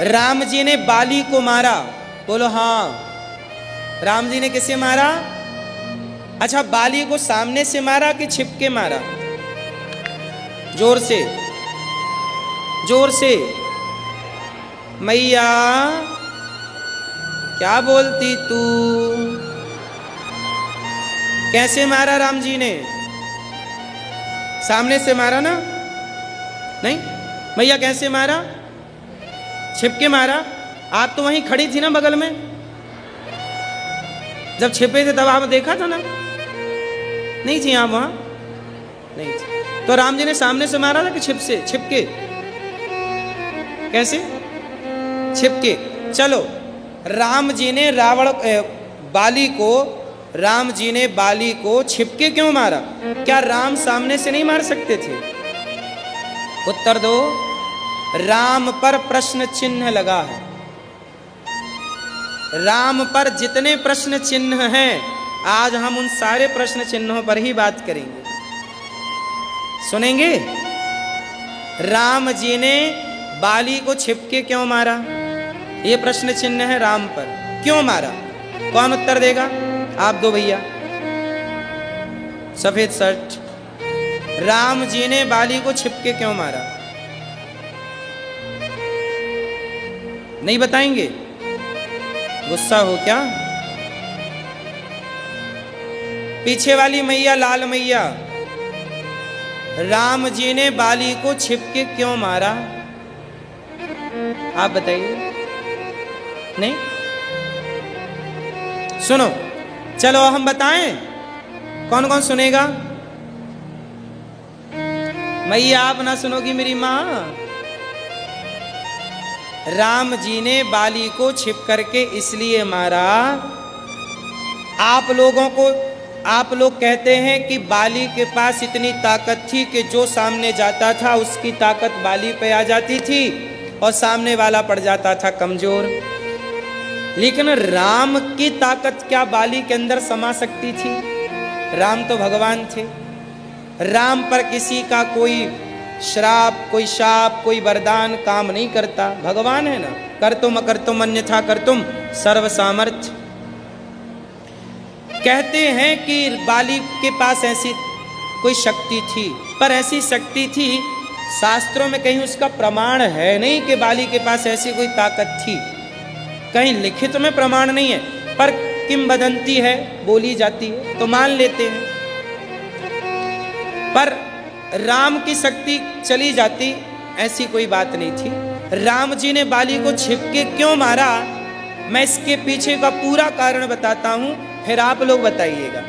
राम जी ने बाली को मारा, बोलो हाँ। राम जी ने किसे मारा? अच्छा, बाली को सामने से मारा कि छिपके मारा? जोर से, जोर से। मैया क्या बोलती तू? कैसे मारा राम जी ने? सामने से मारा ना? नहीं मैया, कैसे मारा? छिपके मारा। आप तो वहीं खड़ी थी ना बगल में, जब छिपे थे तब आप देखा था ना? नहीं थी आप वहां? नहीं थी। तो राम जी ने सामने से मारा था कि छिपके? कैसे? छिपके। चलो, राम जी ने राम जी ने बाली को छिपके क्यों मारा? क्या राम सामने से नहीं मार सकते थे? उत्तर दो। राम पर प्रश्न चिन्ह लगा है। राम पर जितने प्रश्न चिन्ह हैं, आज हम उन सारे प्रश्न चिन्हों पर ही बात करेंगे। सुनेंगे? राम जी ने बाली को छिपके क्यों मारा? ये प्रश्न चिन्ह है राम पर। क्यों मारा? कौन उत्तर देगा? आप दो भैया, सफेद शर्ट। राम जी ने बाली को छिपके क्यों मारा? नहीं बताएंगे? गुस्सा हो क्या? पीछे वाली मैया, लाल मैया, राम जी ने बाली को छिपके क्यों मारा? आप बताइए। नहीं? सुनो, चलो हम बताएं। कौन कौन सुनेगा? मैया आप ना सुनोगी मेरी माँ? राम जी ने बाली को छिप करके इसलिए मारा। आप लोग कहते हैं कि बाली के पास इतनी ताकत थी कि जो सामने जाता था उसकी ताकत बाली पे आ जाती थी और सामने वाला पड़ जाता था कमजोर। लेकिन राम की ताकत क्या बाली के अंदर समा सकती थी? राम तो भगवान थे। राम पर किसी का कोई श्राप, कोई शाप, कोई वरदान काम नहीं करता। भगवान है ना। कर्तुम अकर्तुम अन्यथा कर्तुम सर्व सामर्थ्य। कहते हैं कि बाली के पास ऐसी कोई शक्ति थी, पर ऐसी शक्ति थी, शास्त्रों में कहीं उसका प्रमाण है नहीं कि बाली के पास ऐसी कोई ताकत थी। कहीं लिखित में प्रमाण नहीं है, पर किंवदंती है, बोली जाती है तो मान लेते हैं। पर राम की शक्ति चली जाती, ऐसी कोई बात नहीं थी। राम जी ने बाली को छिपके क्यों मारा? मैं इसके पीछे का पूरा कारण बताता हूं, फिर आप लोग बताइएगा।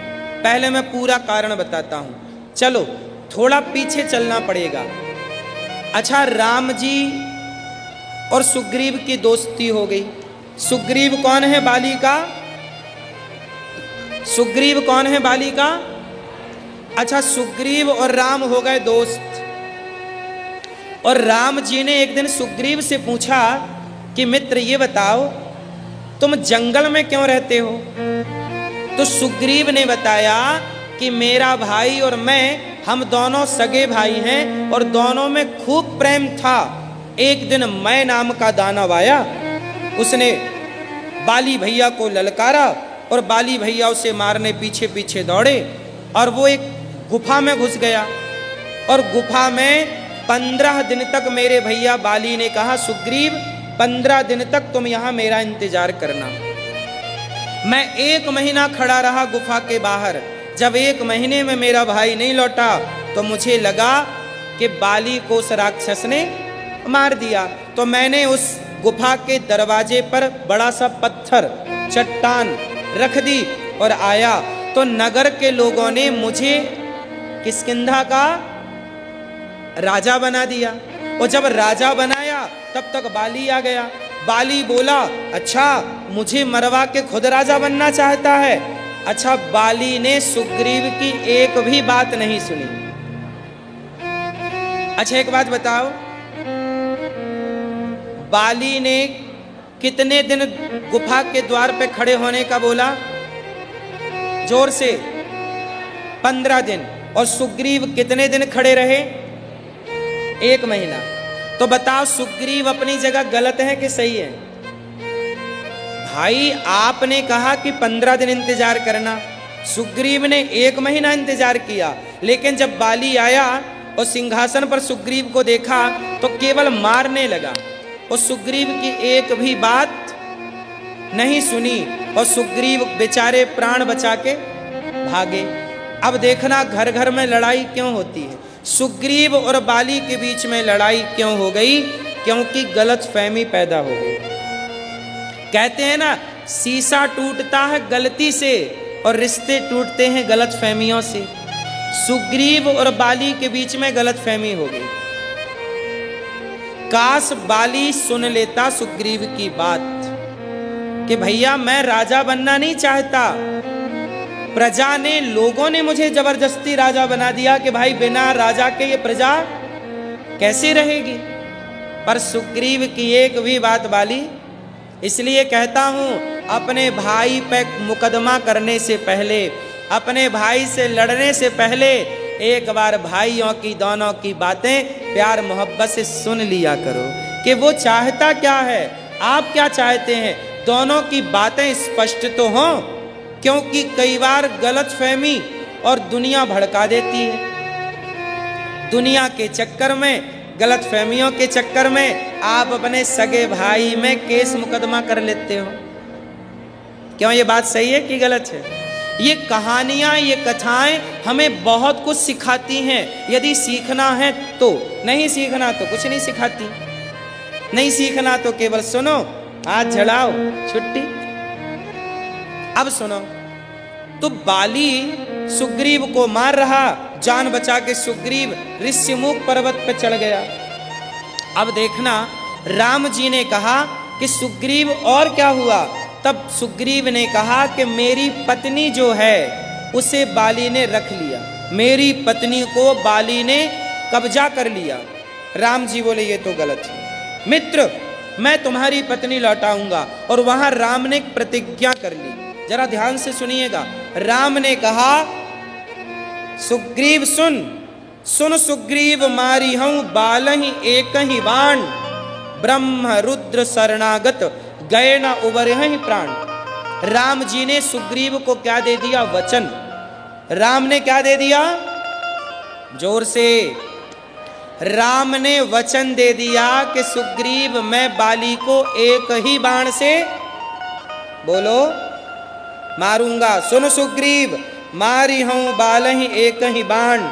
पहले मैं पूरा कारण बताता हूं। चलो थोड़ा पीछे चलना पड़ेगा। अच्छा, राम जी और सुग्रीव की दोस्ती हो गई। सुग्रीव कौन है बाली का? सुग्रीव कौन है बाली का? अच्छा, सुग्रीव और राम हो गए दोस्त। और राम जी ने एक दिन सुग्रीव से पूछा कि मित्र ये बताओ, तुम जंगल में क्यों रहते हो? तो सुग्रीव ने बताया कि मेरा भाई और मैं, हम दोनों सगे भाई हैं और दोनों में खूब प्रेम था। एक दिन मैं नाम का दानव आया, उसने बाली भैया को ललकारा और बाली भैया उसे मारने पीछे पीछे दौड़े और वो एक गुफा में घुस गया। और गुफा में 15 दिन तक मेरे भैया बाली ने कहा, सुग्रीव 15 दिन तक तुम यहां मेरा इंतजार करना। मैं 1 महीना खड़ा रहा गुफा के बाहर। जब 1 महीने में मेरा भाई नहीं लौटा तो मुझे लगा कि बाली को उस राक्षस ने मार दिया। तो मैंने उस गुफा के दरवाजे पर बड़ा सा पत्थर, चट्टान रख दी और आया। तो नगर के लोगों ने मुझे किष्किंधा का राजा बना दिया। और जब राजा बनाया तब तक बाली आ गया। बाली बोला, अच्छा मुझे मरवा के खुद राजा बनना चाहता है। अच्छा, बाली ने सुग्रीव की एक भी बात नहीं सुनी। अच्छा एक बात बताओ, बाली ने कितने दिन गुफा के द्वार पे खड़े होने का बोला? जोर से। 15 दिन। और सुग्रीव कितने दिन खड़े रहे? 1 महीना। तो बताओ सुग्रीव अपनी जगह गलत है कि सही है? भाई आपने कहा कि 15 दिन इंतजार करना, सुग्रीव ने 1 महीना इंतजार किया, लेकिन जब बाली आया और सिंहासन पर सुग्रीव को देखा तो केवल मारने लगा और सुग्रीव की एक भी बात नहीं सुनी और सुग्रीव बेचारे प्राण बचा के भागे। अब देखना घर घर में लड़ाई क्यों होती है, सुग्रीव और बाली के बीच में लड़ाई क्यों हो गई? क्योंकि गलतफहमी पैदा हो गई। कहते हैं ना, शीशा टूटता है गलती से और रिश्ते टूटते हैं गलतफहमियों से। सुग्रीव और बाली के बीच में गलतफहमी हो गई। काश बाली सुन लेता सुग्रीव की बात कि भैया मैं राजा बनना नहीं चाहता, प्रजा ने, लोगों ने मुझे जबरदस्ती राजा बना दिया कि भाई बिना राजा के ये प्रजा कैसे रहेगी। पर सुग्रीव की एक भी बात बाली, इसलिए कहता हूं अपने भाई पे मुकदमा करने से पहले, अपने भाई से लड़ने से पहले एक बार भाइयों की दोनों की बातें प्यार मोहब्बत से सुन लिया करो कि वो चाहता क्या है, आप क्या चाहते हैं। दोनों की बातें स्पष्ट तो हों, क्योंकि कई बार गलतफहमी और दुनिया भड़का देती है। दुनिया के चक्कर में, गलतफहमियों के चक्कर में आप अपने सगे भाई में केस मुकदमा कर लेते हो। क्यों ये बात सही है कि गलत है? ये कहानियां, ये कथाएं हमें बहुत कुछ सिखाती हैं, यदि सीखना है तो। नहीं सीखना तो कुछ नहीं सिखाती। नहीं सीखना तो केवल सुनो, हाथ झड़ाओ, छुट्टी। अब सुनो, तो बाली सुग्रीव को मार रहा, जान बचा के सुग्रीव ऋष्यमुख पर्वत पर चढ़ गया। अब देखना, राम जी ने कहा कि सुग्रीव और क्या हुआ? तब सुग्रीव ने कहा कि मेरी पत्नी जो है उसे बाली ने रख लिया, मेरी पत्नी को बाली ने कब्जा कर लिया। राम जी बोले ये तो गलत है, मित्र मैं तुम्हारी पत्नी लौटाऊंगा। और वहां राम ने एक प्रतिज्ञा कर ली, जरा ध्यान से सुनिएगा। राम ने कहा सुग्रीव सुन, सुन सुग्रीव मारी हूं बालहि एक ही बाण, ब्रह्म रुद्र शरणागत गए न उबरहि प्राण। राम जी ने सुग्रीव को क्या दे दिया? वचन। राम ने क्या दे दिया? जोर से, राम ने वचन दे दिया कि सुग्रीव मैं बाली को एक ही बाण से, बोलो, मारूंगा। सुन सुग्रीव मारी हूं बालहि एक ही बाण।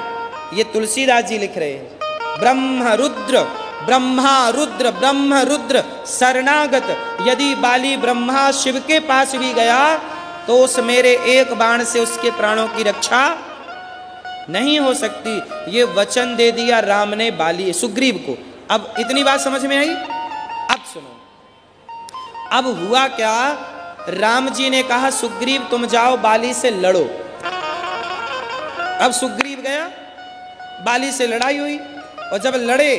ये तुलसीदास जी लिख रहे हैं। ब्रह्म रुद्र, ब्रह्मा रुद्र, ब्रह्म रुद्र शरणागत, यदि बाली ब्रह्मा शिव के पास भी गया तो उस मेरे एक बाण से उसके प्राणों की रक्षा नहीं हो सकती। ये वचन दे दिया राम ने बाली सुग्रीव को। अब इतनी बात समझ में आई? अब सुनो, अब हुआ क्या? राम जी ने कहा सुग्रीव तुम जाओ बाली से लड़ो। अब सुग्रीव गया, बाली से लड़ाई हुई और जब लड़े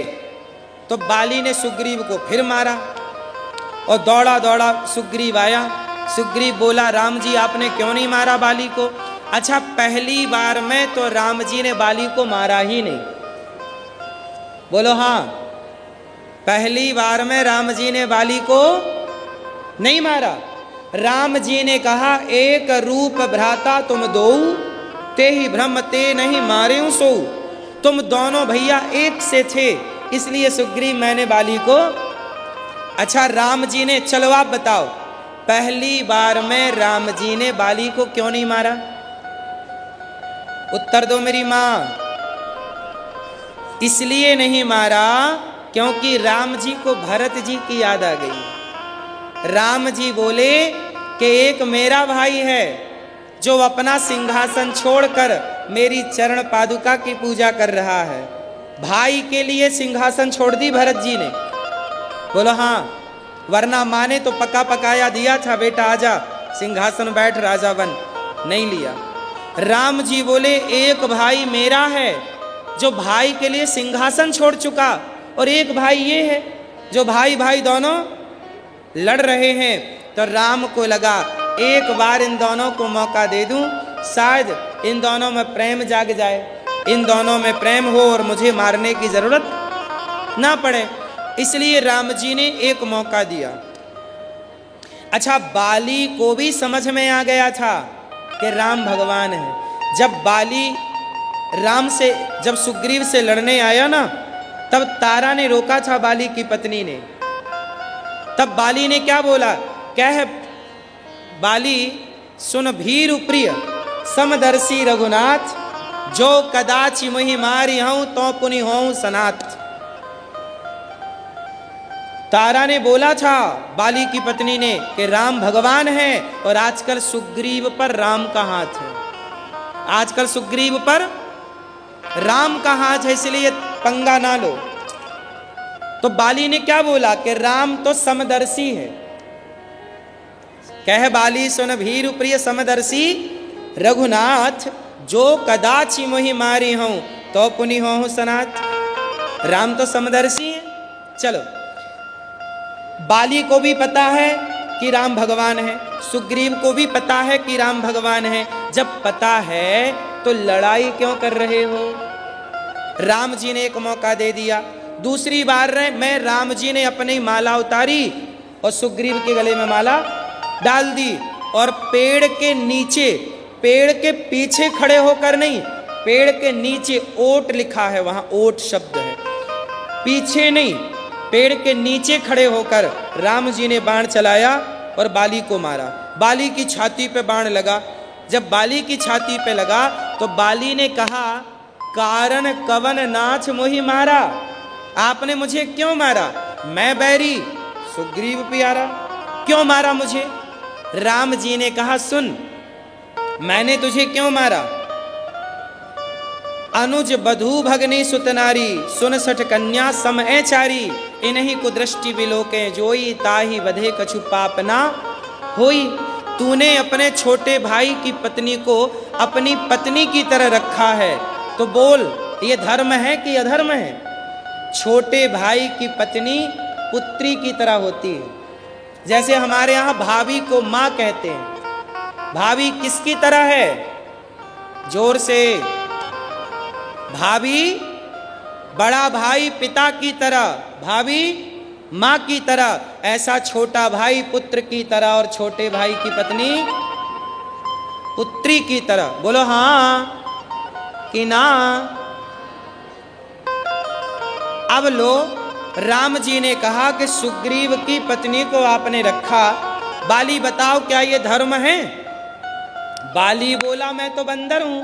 तो बाली ने सुग्रीव को फिर मारा और दौड़ा दौड़ा सुग्रीव आया। सुग्रीव बोला राम जी आपने क्यों नहीं मारा बाली को? अच्छा, पहली बार में तो राम जी ने बाली को मारा ही नहीं। बोलो हाँ, पहली बार में राम जी ने बाली को नहीं मारा। राम जी ने कहा एक रूप भ्राता तुम दो, ते ही भ्रम ते नहीं मारे सो। तुम दोनों भैया एक से थे, इसलिए सुग्रीव मैंने बाली को। अच्छा, राम जी ने, चलो आप बताओ, पहली बार में राम जी ने बाली को क्यों नहीं मारा? उत्तर दो मेरी मां। इसलिए नहीं मारा क्योंकि राम जी को भरत जी की याद आ गई। राम जी बोले कि एक मेरा भाई है जो अपना सिंहासन छोड़कर मेरी चरण पादुका की पूजा कर रहा है। भाई के लिए सिंहासन छोड़ दी भरत जी ने। बोलो हाँ, वरना माँ ने तो पका पकाया दिया था, बेटा आजा सिंहासन बैठ राजा बन, नहीं लिया। राम जी बोले एक भाई मेरा है जो भाई के लिए सिंहासन छोड़ चुका, और एक भाई ये है जो भाई भाई दोनों लड़ रहे हैं। तो राम को लगा एक बार इन दोनों को मौका दे दूं, शायद इन दोनों में प्रेम जाग जाए, इन दोनों में प्रेम हो और मुझे मारने की जरूरत ना पड़े। इसलिए राम जी ने एक मौका दिया। अच्छा, बाली को भी समझ में आ गया था कि राम भगवान है। जब बाली राम से, जब सुग्रीव से लड़ने आया ना, तब तारा ने रोका था बाली की पत्नी ने। तब बाली ने क्या बोला, क्या है बाली, सुन भीरु प्रिय समदर्शी रघुनाथ, जो कदाचि मुहि मारी हूं तो पुनि होऊं सनाथ। तारा ने बोला था बाली की पत्नी ने कि राम भगवान है, और आजकल सुग्रीव पर राम का हाथ है, आजकल सुग्रीव पर राम का हाथ है, इसलिए पंगा ना लो। तो बाली ने क्या बोला कि राम तो समदर्शी है। कह बाली सुन भीरु प्रिय समदर्शी रघुनाथ, जो कदाचि मोहि मारी हूं तो पुनि होऊं सनाथ। राम तो समदर्शी है। चलो, बाली को भी पता है कि राम भगवान है, सुग्रीव को भी पता है कि राम भगवान है। जब पता है तो लड़ाई क्यों कर रहे हो? राम जी ने एक मौका दे दिया। दूसरी बार में राम जी ने अपनी माला उतारी और सुग्रीव के गले में माला डाल दी, और पेड़ के नीचे, पेड़ के पीछे खड़े होकर नहीं, पेड़ के नीचे ओट लिखा है, वहां ओट शब्द है, पीछे नहीं, पेड़ के नीचे खड़े होकर राम जी ने बाण चलाया और बाली को मारा। बाली की छाती पे बाण लगा। जब बाली की छाती पे लगा तो बाली ने कहा, कारण कवन नाथ मोहि मारा, आपने मुझे क्यों मारा? मैं बैरी सुग्रीव प्यारा, क्यों मारा मुझे? राम जी ने कहा, सुन, मैंने तुझे क्यों मारा? अनुज बधू भगनी सुतनारी, सुन सठ कन्या समय चारी, इन्हीं कुदृष्टि विलोके जोई, ताही वधे कछु पाप ना होई। तूने अपने छोटे भाई की पत्नी को अपनी पत्नी की तरह रखा है, तो बोल ये धर्म है कि अधर्म है? छोटे भाई की पत्नी पुत्री की तरह होती है। जैसे हमारे यहाँ भाभी को माँ कहते हैं। भाभी किसकी तरह है? जोर से, भाभी बड़ा भाई पिता की तरह, भाभी माँ की तरह, ऐसा छोटा भाई पुत्र की तरह और छोटे भाई की पत्नी पुत्री की तरह। बोलो हाँ कि ना? अब लो, राम जी ने कहा कि सुग्रीव की पत्नी को आपने रखा, बाली बताओ क्या ये धर्म है? बाली बोला, मैं तो बंदर हूं,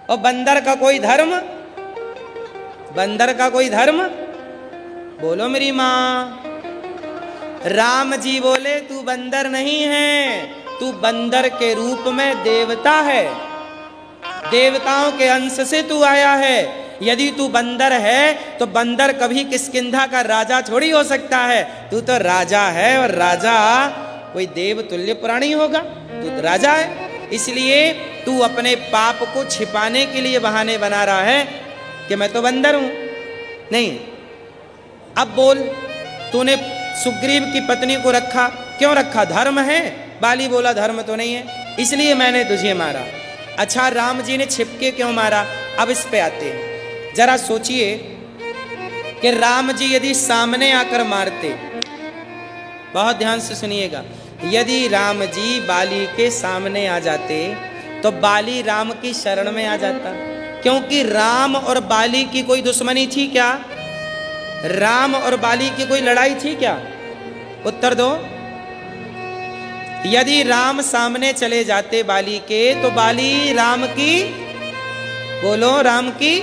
और बंदर का कोई धर्म? बंदर का कोई धर्म? बोलो मेरी माँ। राम जी बोले, तू बंदर नहीं है, तू बंदर के रूप में देवता है, देवताओं के अंश से तू आया है। यदि तू बंदर है तो बंदर कभी किष्किंधा का राजा थोड़ी हो सकता है। तू तो राजा है, और राजा कोई देव तुल्य प्राणी होगा, तू तो राजा है। इसलिए तू अपने पाप को छिपाने के लिए बहाने बना रहा है कि मैं तो बंदर हूं। नहीं, अब बोल, तूने सुग्रीव की पत्नी को रखा, क्यों रखा? धर्म है? बाली बोला, धर्म तो नहीं है, इसलिए मैंने तुझे मारा। अच्छा, राम जी ने छिपके क्यों मारा? अब इस पे आते हैं। जरा सोचिए कि राम जी यदि सामने आकर मारते, बहुत ध्यान से सुनिएगा, यदि राम जी बाली के सामने आ जाते तो बाली राम की शरण में आ जाता, क्योंकि राम और बाली की कोई दुश्मनी थी क्या? राम और बाली की कोई लड़ाई थी क्या? उत्तर दो। यदि राम सामने चले जाते बाली के, तो बाली राम की, बोलो, राम की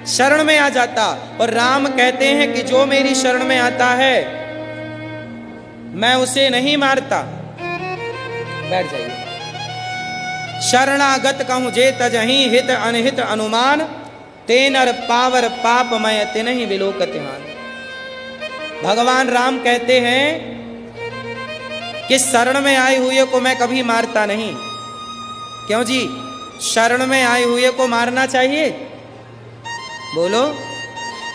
शरण में आ जाता। और राम कहते हैं कि जो मेरी शरण में आता है मैं उसे नहीं मारता। बैठ जाइए। शरणागत कहूं जे तजहि, हित अनहित अनुमान, तेनर पावर पापमय तिनहि विलोकतिहान। भगवान राम कहते हैं कि शरण में आए हुए को मैं कभी मारता नहीं। क्यों जी? शरण में आए हुए को मारना चाहिए? बोलो।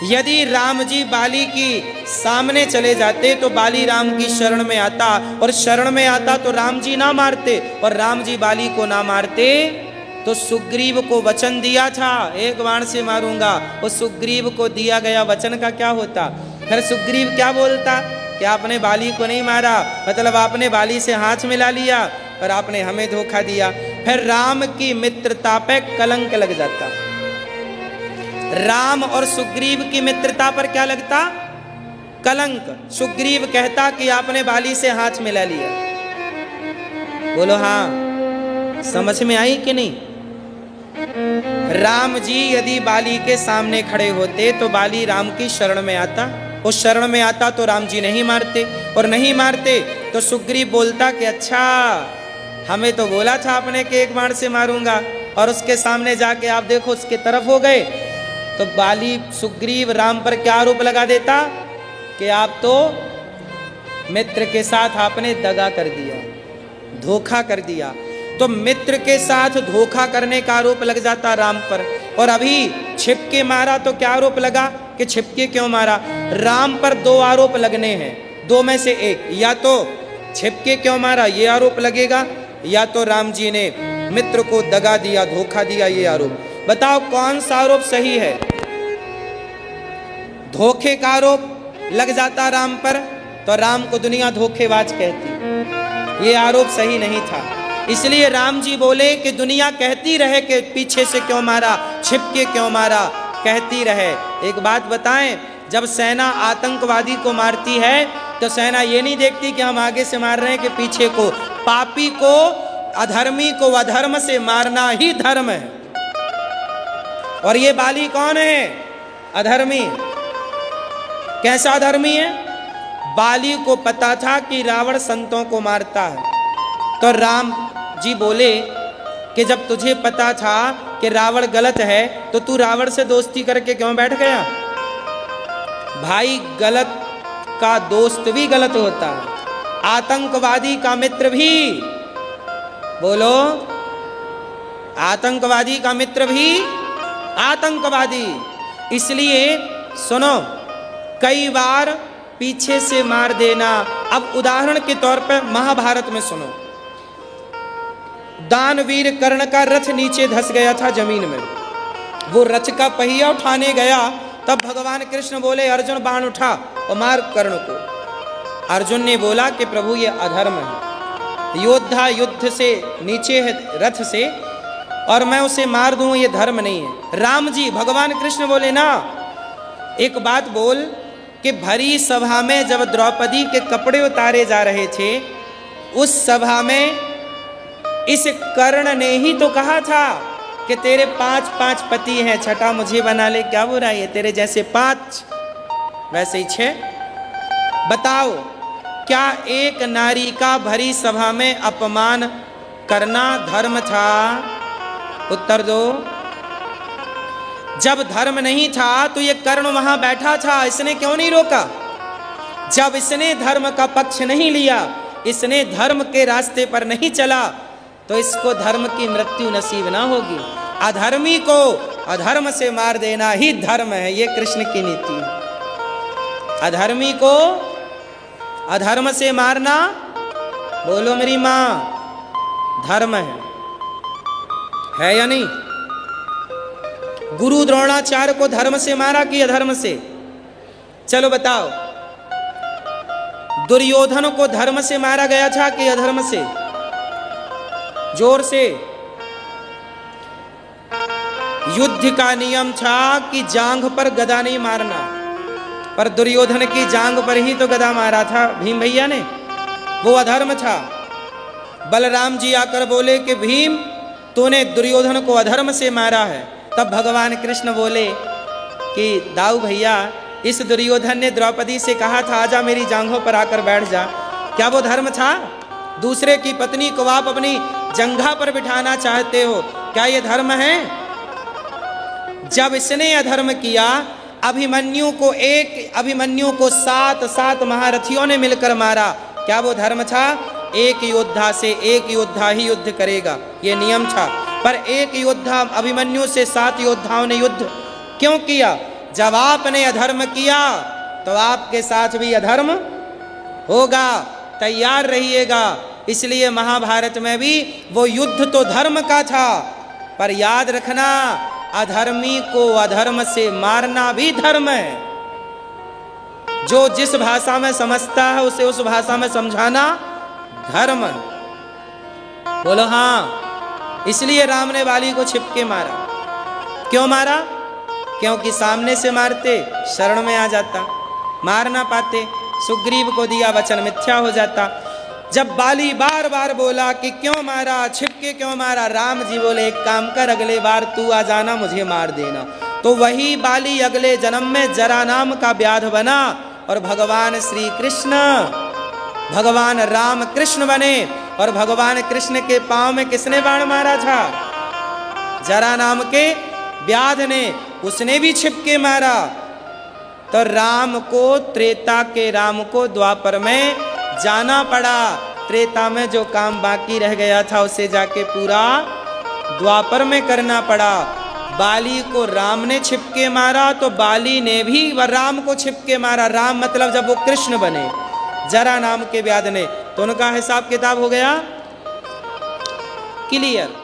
यदि राम जी बाली की सामने चले जाते तो बाली राम की शरण में आता, और शरण में आता तो राम जी ना मारते, और राम जी बाली को ना मारते तो सुग्रीव को वचन दिया था एक बाण से मारूंगा, उस सुग्रीव को दिया गया वचन का क्या होता? फिर सुग्रीव क्या बोलता कि आपने बाली को नहीं मारा, मतलब आपने बाली से हाथ मिला लिया और आपने हमें धोखा दिया। फिर राम की मित्रता पे कलंक लग जाता। राम और सुग्रीव की मित्रता पर क्या लगता? कलंक। सुग्रीव कहता कि आपने बाली से हाथ मिला लिया। बोलो हाँ, समझ में आई कि नहीं? राम जी यदि बाली के सामने खड़े होते तो बाली राम की शरण में आता, उस शरण में आता तो राम जी नहीं मारते, और नहीं मारते तो सुग्रीव बोलता कि अच्छा हमें तो बोला था आपने कि एक बाण से मारूंगा, और उसके सामने जाके आप देखो उसके तरफ हो गए। तो बाली सुग्रीव राम पर क्या आरोप लगा देता कि आप तो मित्र के साथ आपने दगा कर दिया, धोखा कर दिया। तो मित्र के साथ धोखा करने का आरोप लग जाता राम पर। और अभी छिपके मारा तो क्या आरोप लगा कि छिपके क्यों मारा? राम पर दो आरोप लगने हैं, दो में से एक, या तो छिपके क्यों मारा ये आरोप लगेगा, या तो राम जी ने मित्र को दगा दिया, धोखा दिया, ये आरोप। बताओ कौन सा आरोप सही है? धोखे का आरोप लग जाता राम पर तो राम को दुनिया धोखेबाज कहती, ये आरोप सही नहीं था। इसलिए राम जी बोले कि दुनिया कहती रहे कि पीछे से क्यों मारा, छिपके क्यों मारा, कहती रहे। एक बात बताएं, जब सेना आतंकवादी को मारती है तो सेना ये नहीं देखती कि हम आगे से मार रहे हैं कि पीछे को। पापी को, अधर्मी को अधर्म से मारना ही धर्म है। और ये बाली कौन है? अधर्मी। कैसा अधर्मी है? बाली को पता था कि रावण संतों को मारता है, तो राम जी बोले कि जब तुझे पता था कि रावण गलत है तो तू रावण से दोस्ती करके क्यों बैठ गया? भाई गलत का दोस्त भी गलत होता है, आतंकवादी का मित्र भी, बोलो, आतंकवादी का मित्र भी आतंकवादी। इसलिए सुनो, कई बार पीछे से मार देना। अब उदाहरण के तौर पर महाभारत में सुनो, दानवीर कर्ण का रथ नीचे धंस गया था जमीन में। वो रथ का पहिया उठाने गया, तब भगवान कृष्ण बोले अर्जुन बाण उठा और मार कर्ण को। अर्जुन ने बोला कि प्रभु ये अधर्म है, योद्धा युद्ध से नीचे है रथ से, और मैं उसे मार दूं ये धर्म नहीं है। राम जी, भगवान कृष्ण बोले ना, एक बात बोल कि भरी सभा में जब द्रौपदी के कपड़े उतारे जा रहे थे, उस सभा में इस कर्ण ने ही तो कहा था कि तेरे 5 पति हैं, छठा मुझे बना ले, क्या बुराई है? तेरे जैसे 5 वैसे ही 6। बताओ, क्या एक नारी का भरी सभा में अपमान करना धर्म था? उत्तर दो। जब धर्म नहीं था तो ये कर्ण वहां बैठा था, इसने क्यों नहीं रोका? जब इसने धर्म का पक्ष नहीं लिया, इसने धर्म के रास्ते पर नहीं चला, तो इसको धर्म की मृत्यु नसीब ना होगी। अधर्मी को अधर्म से मार देना ही धर्म है, ये कृष्ण की नीति है। अधर्मी को अधर्म से मारना, बोलो मेरी मां, धर्म है या नहीं? गुरु द्रोणाचार्य को धर्म से मारा कि अधर्म से? चलो बताओ। दुर्योधन को धर्म से मारा गया था कि अधर्म से? जोर से। युद्ध का नियम था कि जांघ पर गदा नहीं मारना, पर दुर्योधन की जांघ पर ही तो गदा मारा था भीम भैया ने, वो अधर्म था। बलराम जी आकर बोले कि भीम तूने दुर्योधन को अधर्म से मारा है। तब भगवान कृष्ण बोले कि दाऊ भैया, इस दुर्योधन ने द्रौपदी से कहा था आजा मेरी जांघों पर आकर बैठ जा, क्या वो धर्म था? दूसरे की पत्नी को आप अपनी जंघा पर बिठाना चाहते हो, क्या ये धर्म है? जब इसने अधर्म किया, अभिमन्यु को 7 महारथियों ने मिलकर मारा, क्या वो धर्म था? एक योद्धा से एक योद्धा ही युद्ध करेगा, ये नियम था। पर एक योद्धा अभिमन्यु से 7 योद्धाओं ने युद्ध क्यों किया? जब आपने अधर्म किया तो आपके साथ भी अधर्म होगा, तैयार रहिएगा। इसलिए महाभारत में भी वो युद्ध तो धर्म का था, पर याद रखना अधर्मी को अधर्म से मारना भी धर्म है। जो जिस भाषा में समझता है उसे उस भाषा में समझाना धर्म। बोलो हाँ। इसलिए राम ने बाली को छिपके मारा। क्यों मारा? क्योंकि सामने से मारते शरण में आ जाता, मार ना पाते, सुग्रीव को दिया वचन मिथ्या हो जाता। जब बाली बार बार बोला कि क्यों मारा, छिपके क्यों मारा, राम जी बोले एक काम कर, अगले बार तू आ जाना, मुझे मार देना। तो वही बाली अगले जन्म में जरा नाम का व्याध बना और भगवान श्री कृष्ण, भगवान राम कृष्ण बने। और भगवान कृष्ण के पांव में किसने बाण मारा था? जरा नाम के व्याध ने, उसने भी छिपके मारा। तो राम को, त्रेता के राम को द्वापर में जाना पड़ा। त्रेता में जो काम बाकी रह गया था उसे जाके पूरा द्वापर में करना पड़ा। बाली को राम ने छिपके मारा तो बाली ने भी राम को छिपके मारा। राम मतलब जब वो कृष्ण बने, जरा नाम के व्याध ने, तो उनका हिसाब किताब हो गया क्लियर।